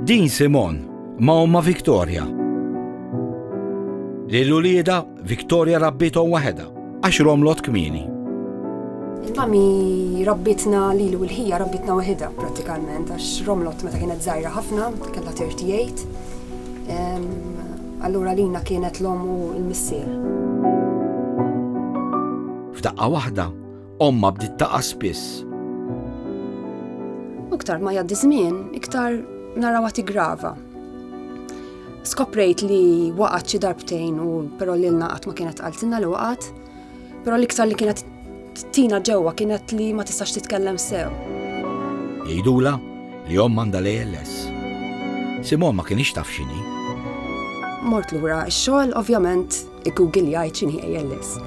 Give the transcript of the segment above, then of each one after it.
Din Simon ma' omma Viktorja. Lil-ulieda Viktorja rabbithom waħedha għax romlot kmieni. Il-mami rabbitna lilu l-ħija rabbitna waħedha prattikalment għax romlot meta kienet żgħira ħafna, kellha 38. Allura lina kienet l-om u l-missier. F'daqqa waħda, omma bdiet taqqa spiss. U iktar ma jgħaddi żmien, iktar narawha tigrava. Skoprejt li waqgħet xi darbtejn u però lilna qatt ma kienet qaltilna li waqgħet, però l-iktar li kienet tina ġewwa kienet li ma tistax titkellem sew. Jgħidula li omm għandha l-ALS. Simon ma kienx taf x'inhi. Mort lura x-xogħol ovvjament iggugiljajt x'inhi ALS.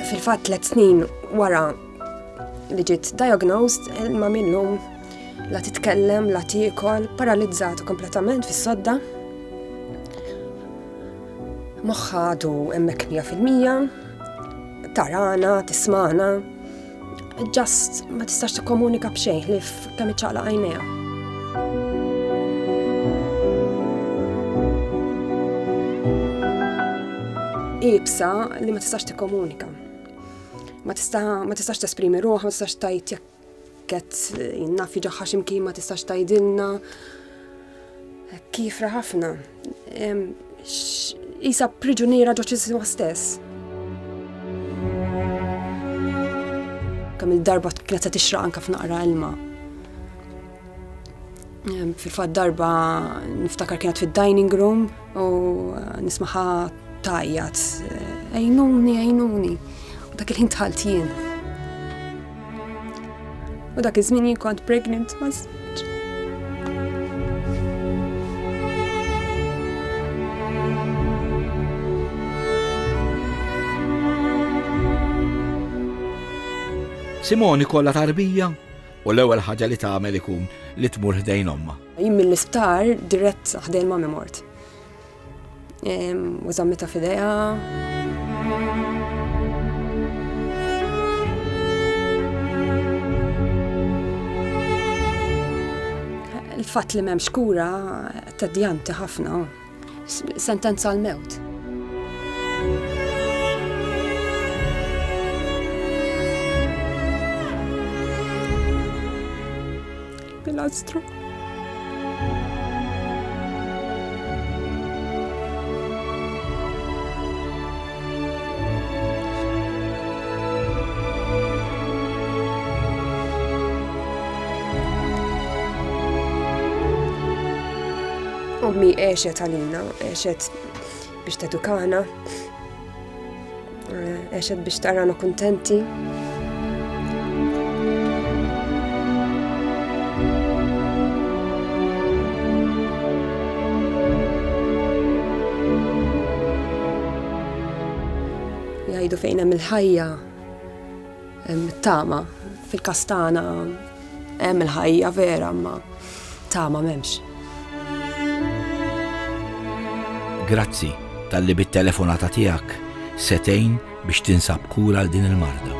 Fil-fatt 3 snin wara li ġiet diagnosed, ma minnhom la titkellem, la tiekol, paralizzata kompletament fis-sodda. Moħħa għadu hemmhekk 100%, tarana, tismana, just ma tistax tikkomunika b'xejn li kemm iċċaqla għajnejha. Ibsa li ma tistax tikkomunika. Ma tistax tesprimi ruħ, ma tistax tajt jekket innaffi ġaħħa ximkien, ma tistax tajdilna. Kifra ħafna. Isa priġuniera ġo ġisima stess. Kemm il-darba kienet se tixraq anke f'naqra ilma. Fil-fatt darba niftakar kienet fid-dining room u nismaħa tajjat. Għajnuni. Dak il-ħin tħalt jien. U dak iż-żmien jien kont pregnant ma' żewġ. Simoni kollha tarbija u l-ewwel ħaġa li tagħmel ikun li tmur ħdejn omma. Jien mill-isptar dirett ħdejn mami mort. U żammita f'idejha. Il-fatt li m'hemmx kura teddjanti ħafna. Sentenza għall-mewt. Pilastru. Ommi għexet għalina, għexet biex tedukana, għexet biex tarana kuntenti. Jgħidu fejn hemm il-ħajja, hemm tama, fil-kastana hemm il-ħajja vera, ma tama m'hemmx. Grazzi tal-li bit-telefonata tiegħek setejn biex tinsab kura għal din il-marda.